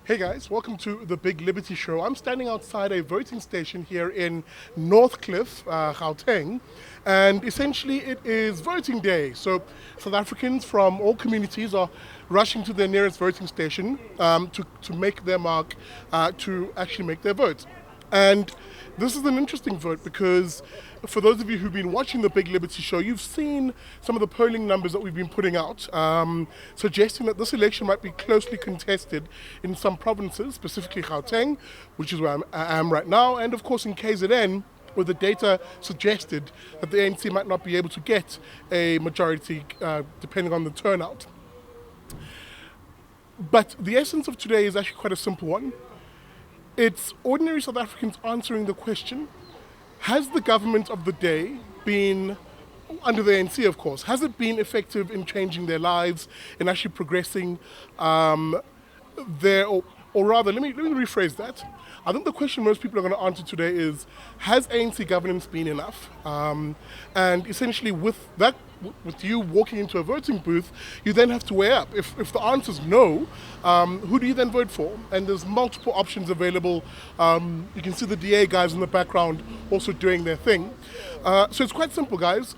Hey guys, welcome to the Big Liberty Show. I'm standing outside a voting station here in Northcliffe, Gauteng, and essentially it is voting day. So South Africans from all communities are rushing to their nearest voting station to make their mark, to actually make their vote. And this is an interesting vote because for those of you who've been watching the Big Liberty Show, you've seen some of the polling numbers that we've been putting out, suggesting that this election might be closely contested in some provinces, specifically Gauteng, which is where I am right now, and of course in KZN, where the data suggested that the ANC might not be able to get a majority depending on the turnout. But the essence of today is actually quite a simple one. It's ordinary South Africans answering the question, has the government of the day been, under the ANC of course, has it been effective in changing their lives, in actually progressing or rather, let me rephrase that. I think the question most people are going to answer today is, has ANC governance been enough? And essentially with you walking into a voting booth, you then have to weigh up. If the answer is no, who do you then vote for? And there's multiple options available. You can see the DA guys in the background also doing their thing. So it's quite simple, guys.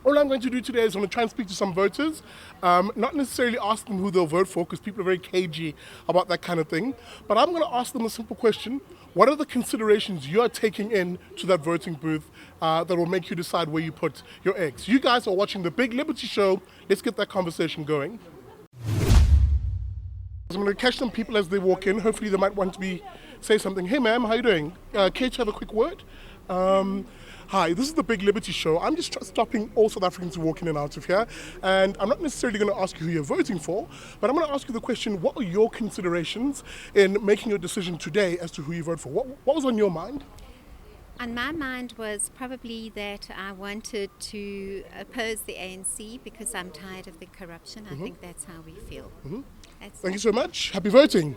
All I'm going to do today is I'm going to try and speak to some voters, not necessarily ask them who they'll vote for because people are very cagey about that kind of thing, but I'm going to ask them a simple question. What are the considerations you're taking in to that voting booth that will make you decide where you put your eggs? You guys are watching the Big Liberty Show. Let's get that conversation going. I'm going to catch some people as they walk in. Hopefully they might want to say something. Hey ma'am, how you doing? Care to have a quick word? Hi, this is the Big Liberty Show. I'm just stopping all South Africans walking in and out of here. And I'm not necessarily going to ask you who you're voting for, but I'm going to ask you the question, what are your considerations in making your decision today as to who you vote for? What was on your mind? On my mind was probably that I wanted to oppose the ANC because I'm tired of the corruption. I think that's how we feel. Thank you so much. Happy voting.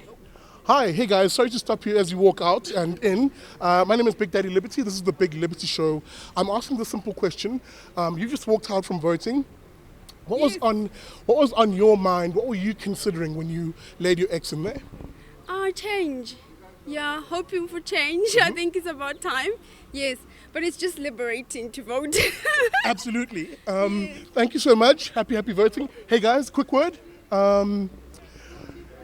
Hi, hey guys, sorry to stop you as you walk out and in. My name is Big Daddy Liberty. This is the Big Liberty Show. I'm asking the simple question. You just walked out from voting. What was on your mind? What were you considering when you laid your X in there? Change. Yeah, hoping for change. I think it's about time. Yes, but it's just liberating to vote. Absolutely. Thank you so much. Happy voting. Hey guys, quick word.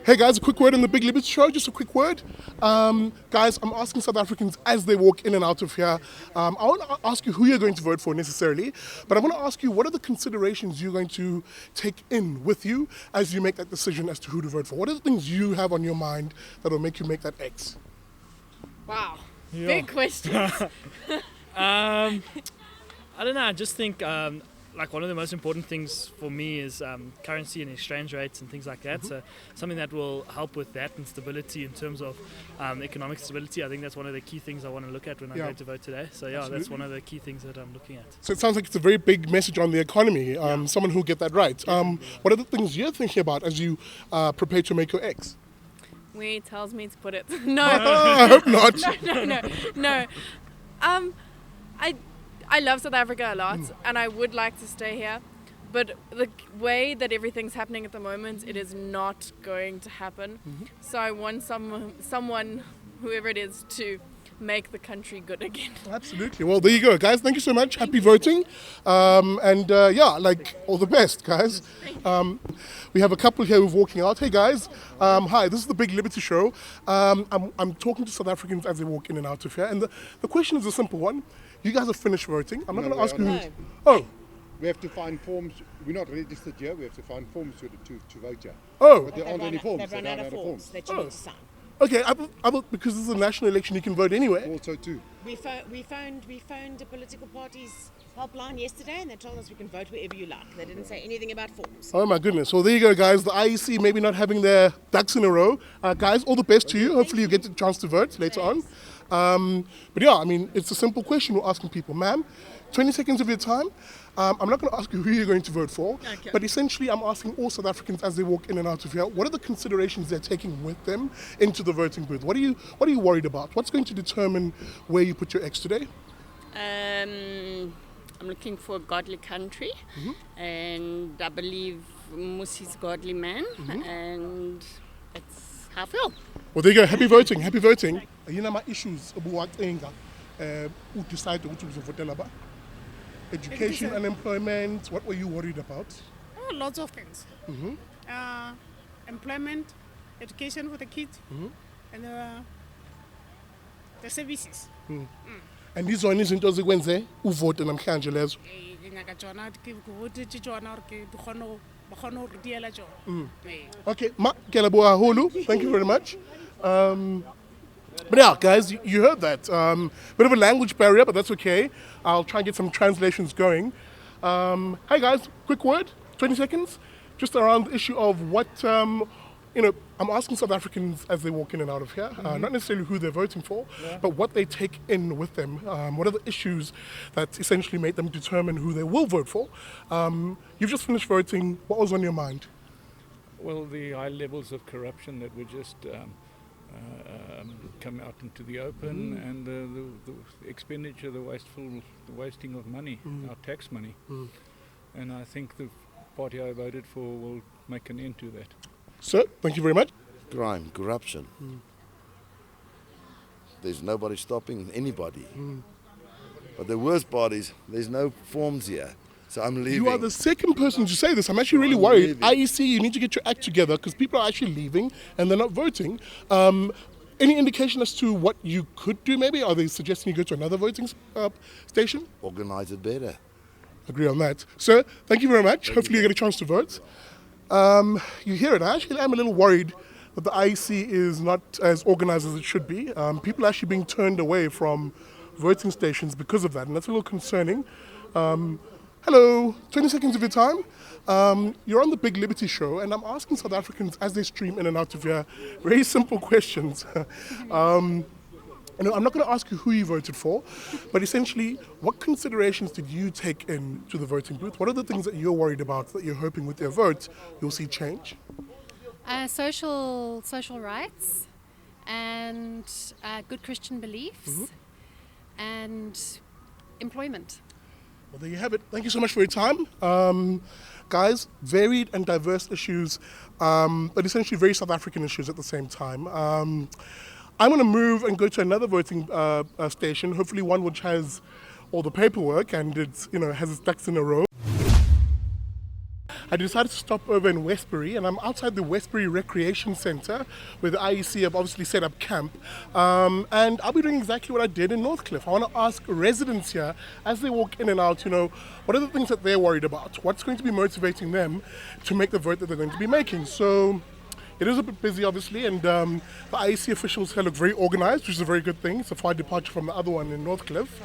Hey guys, a quick word on the Big Liberty Show, just a quick word. Guys, I'm asking South Africans as they walk in and out of here, I want to ask you who you're going to vote for necessarily, but I want to ask you what are the considerations you're going to take in with you as you make that decision as to who to vote for? What are the things you have on your mind that will make you make that X? Wow, big questions. I don't know, I just think like one of the most important things for me is currency and exchange rates and things like that. So something that will help with that and stability in terms of economic stability. I think that's one of the key things I want to look at when I go to vote today. So Absolutely. That's one of the key things that I'm looking at. So it sounds like it's a very big message on the economy. Someone who'll get that right. What are the things you're thinking about as you prepare to make your X? Where it tells me to put it. No. I hope not. No. I love South Africa a lot and I would like to stay here, but the way that everything's happening at the moment, it is not going to happen. So I want someone, whoever it is, to make the country good again. Absolutely. Well, there you go, guys. Thank you so much. Happy voting. All the best, guys. We have a couple here who're walking out. Hey, guys. Hi, this is the Big Liberty Show. I'm talking to South Africans as they walk in and out of here. And the question is a simple one. You guys have finished voting. I'm not going to ask you who... Oh. We have to find forms. We're not registered here. We have to find forms to vote here. Oh. But there aren't any forms. They've run out of forms that you need to sign. Okay, I thought because this is a national election, you can vote anyway. Also too. We phoned the political parties helpline yesterday, and they told us we can vote wherever you like. They didn't say anything about forms. Oh my goodness. Well, there you go, guys. The IEC maybe not having their ducks in a row. Guys, all the best to you. Hopefully you get the chance to vote later on. But yeah, I mean, it's a simple question we're asking people. Ma'am, 20 seconds of your time. I'm not going to ask you who you're going to vote for, but essentially I'm asking all South Africans as they walk in and out of here, what are the considerations they're taking with them into the voting booth? What are you worried about? What's going to determine where you put your X today? I'm looking for a godly country, and I believe Musi's godly man, and it's half hell. Well, there you go. Happy voting. Happy voting. You know my issues about who decided to vote about? Education, unemployment. What were you worried about? Oh, lots of things. Employment, education for the kids, and the services. And these one izinto ezikwenze uvote namhlanje lezo. Ngakajona ukuthi tshona or ke dikgono ba khona ho diela tshona. Okay, ma ke leboha haholo. Thank you very much. But yeah, guys, you heard that. Bit of a language barrier, but that's okay. I'll try and get some translations going. Hey guys, quick word, 20 seconds, just around the issue of what, I'm asking South Africans as they walk in and out of here, not necessarily who they're voting for, but what they take in with them. What are the issues that essentially make them determine who they will vote for? You've just finished voting. What was on your mind? Well, the high levels of corruption that were just come out into the open, and the expenditure, the wasting of money, our tax money. And I think the party I voted for will make an end to that. Sir, thank you very much. Crime, corruption. There's nobody stopping anybody. But the worst part is there's no forms here. So I'm leaving. You are the second person to say this. I'm actually really worried. IEC, you need to get your act together because people are actually leaving and they're not voting. Any indication as to what you could do maybe? Are they suggesting you go to another voting station? Organize it better. Agree on that. Sir, thank you very much. Hopefully you get a chance to vote. You hear it. I actually am a little worried that the IEC is not as organized as it should be. People are actually being turned away from voting stations because of that, and that's a little concerning. Hello, 20 seconds of your time. You're on the Big Liberty Show, and I'm asking South Africans as they stream in and out of here very simple questions. I'm not going to ask you who you voted for, but essentially, what considerations did you take into the voting booth? What are the things that you're worried about that you're hoping with your vote you'll see change? Social rights and good Christian beliefs and employment. Well, there you have it. Thank you so much for your time. Guys, varied and diverse issues, but essentially very South African issues at the same time. I'm going to move and go to another voting station, hopefully one which has all the paperwork and it's, has its ducks in a row. I decided to stop over in Westbury, and I'm outside the Westbury Recreation Centre where the IEC have obviously set up camp. And I'll be doing exactly what I did in Northcliffe. I want to ask residents here, as they walk in and out, what are the things that they're worried about? What's going to be motivating them to make the vote that they're going to be making? So it is a bit busy, obviously, and the IEC officials here look very organized, which is a very good thing. It's a far departure from the other one in Northcliffe.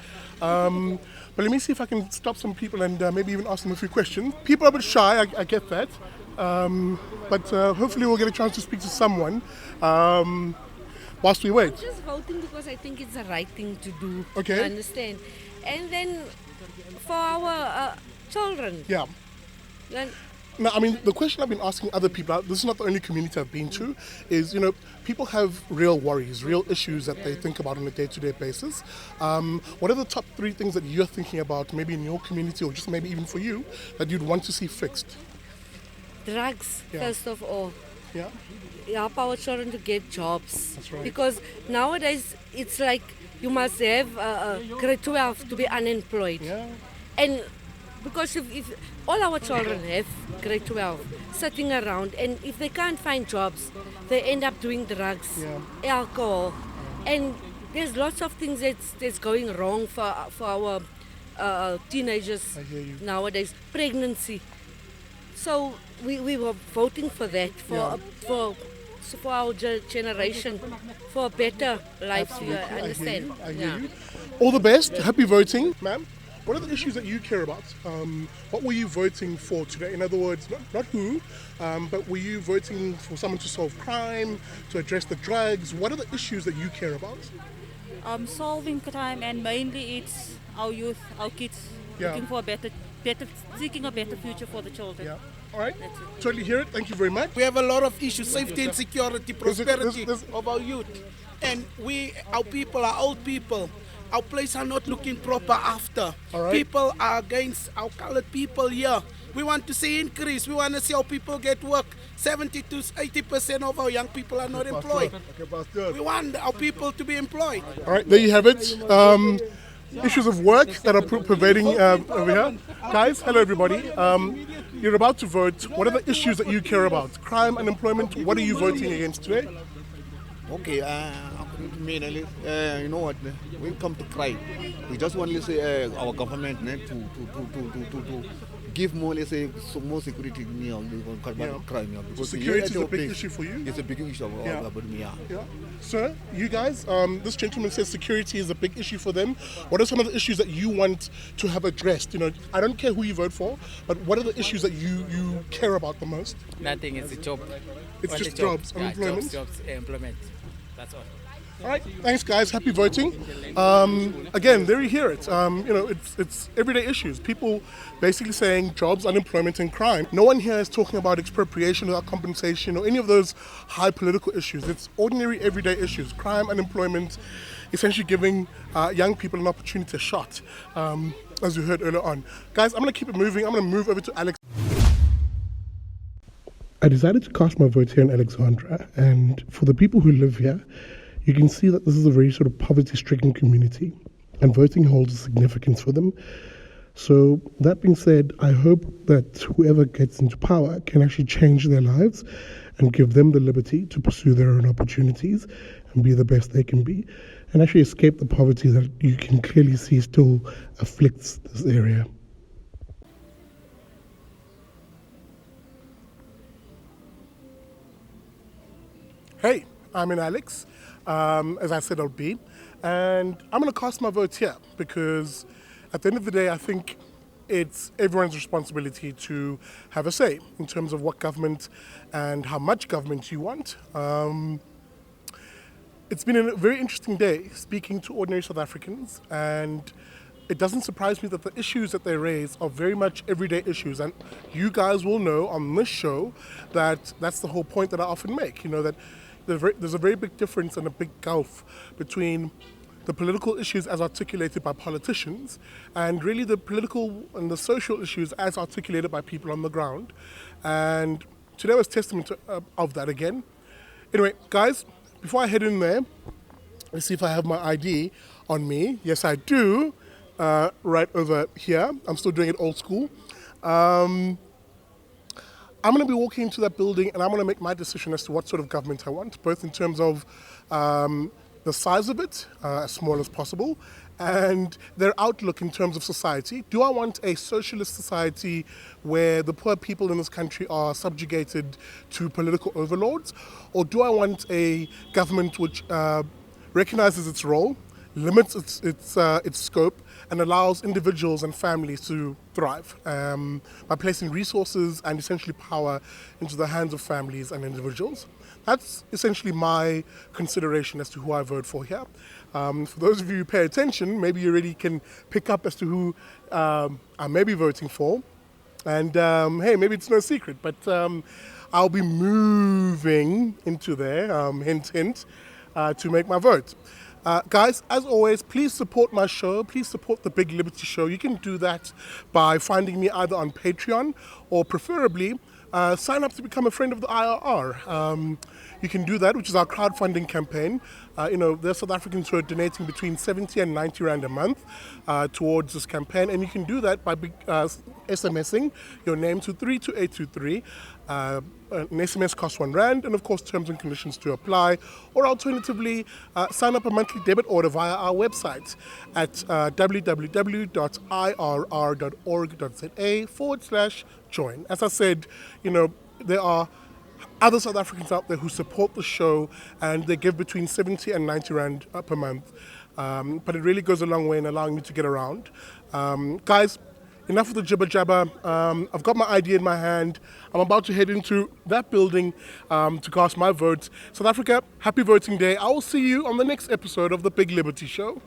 But let me see if I can stop some people and maybe even ask them a few questions. People are a bit shy, I get that. But hopefully we'll get a chance to speak to someone whilst we wait. I'm just voting because I think it's the right thing to do. Okay. You understand? And then for our children. Yeah. Then Now, the question I've been asking other people, this is not the only community I've been to, is, people have real worries, real issues that they think about on a day-to-day basis. What are the top 3 things that you're thinking about, maybe in your community or just maybe even for you, that you'd want to see fixed? drugs, first of all. Yeah. Help our children to get jobs. That's right. Because nowadays it's like you must have grade 12 to be unemployed. Yeah. And because if all our children have grade 12 sitting around, and if they can't find jobs, they end up doing drugs, alcohol, and there's lots of things that's going wrong for our teenagers nowadays. Pregnancy. So we were voting for that for our generation, for a better life. You understand? I hear you. All the best. Happy voting, ma'am. What are the issues that you care about? What were you voting for today? In other words, not who, but were you voting for someone to solve crime, to address the drugs? What are the issues that you care about? Solving crime, and mainly it's our youth, our kids, looking for a better, seeking a better future for the children. Yeah. All right. Totally hear it. Thank you very much. We have a lot of issues: safety and security, prosperity of our youth, and our people are old people. our place are not looking proper after. People are against our colored people here. We want to see increase. We want to see our people get work. 70 to 80% of our young people are not employed. We want our people to be employed. All right, there you have it. Issues of work that are pervading over here. Guys, hello everybody. You're about to vote. What are the issues that you care about? Crime, unemployment. What are you voting against today? Okay, you know what? When it comes to crime, we just want to say our government to give more, let's say, more security about crime. Because security is a big issue for you? It's a big issue about me. Yeah. Sir, you guys, this gentleman says security is a big issue for them. What are some of the issues that you want to have addressed? You know, I don't care who you vote for, but what are the issues that you care about the most? Nothing, it's a job. It's just jobs, unemployment? Jobs, employment. That's all. All right, thanks guys, happy voting. Again, there you hear it. You know, it's everyday issues. People basically saying jobs, unemployment and crime. No one here is talking about expropriation without compensation or any of those high political issues. It's ordinary everyday issues. Crime, unemployment, essentially giving young people an opportunity, a shot, as we heard earlier on. Guys, I'm gonna keep it moving. I'm gonna move over to Alex. I decided to cast my vote here in Alexandra, and for the people who live here, you can see that this is a very sort of poverty-stricken community, and voting holds a significance for them. So that being said, I hope that whoever gets into power can actually change their lives and give them the liberty to pursue their own opportunities and be the best they can be, and actually escape the poverty that you can clearly see still afflicts this area. Hey, I'm in Alex, as I said I'll be, and I'm going to cast my vote here because at the end of the day I think it's everyone's responsibility to have a say in terms of what government and how much government you want. It's been a very interesting day speaking to ordinary South Africans, and it doesn't surprise me that the issues that they raise are very much everyday issues, and you guys will know on this show that that's the whole point that I often make, you know, that there's a very big difference and a big gulf between the political issues as articulated by politicians and really the political and the social issues as articulated by people on the ground. And today was testament of that again. Anyway, guys, before I head in there, let's see if I have my ID on me. Yes, I do. Right over here. I'm still doing it old school. I'm going to be walking into that building and I'm going to make my decision as to what sort of government I want, both in terms of the size of it, as small as possible, and their outlook in terms of society. Do I want a socialist society where the poor people in this country are subjugated to political overlords? Or do I want a government which recognizes its role, limits its scope, and allows individuals and families to thrive by placing resources and essentially power into the hands of families and individuals? That's essentially my consideration as to who I vote for here. For those of you who pay attention, maybe you already can pick up as to who I may be voting for. And hey, maybe it's no secret, but I'll be moving into there, hint, hint, to make my vote. Guys, as always, please support my show. Please support the Big Liberty Show. You can do that by finding me either on Patreon or preferably sign up to become a friend of the IRR. You can do that, which is our crowdfunding campaign. You know, there's South Africans who are donating between 70 and 90 Rand a month towards this campaign. And you can do that by SMSing your name to 32823. An SMS costs R1, and of course terms and conditions to apply. Or alternatively, sign up a monthly debit order via our website at www.irr.org.za/join. As I said, you know, there are other South Africans out there who support the show and they give between 70 and 90 Rand per month. But it really goes a long way in allowing me to get around. Guys, enough of the jibber jabber. I've got my ID in my hand. I'm about to head into that building to cast my vote. South Africa, happy voting day. I will see you on the next episode of the Big Liberty Show.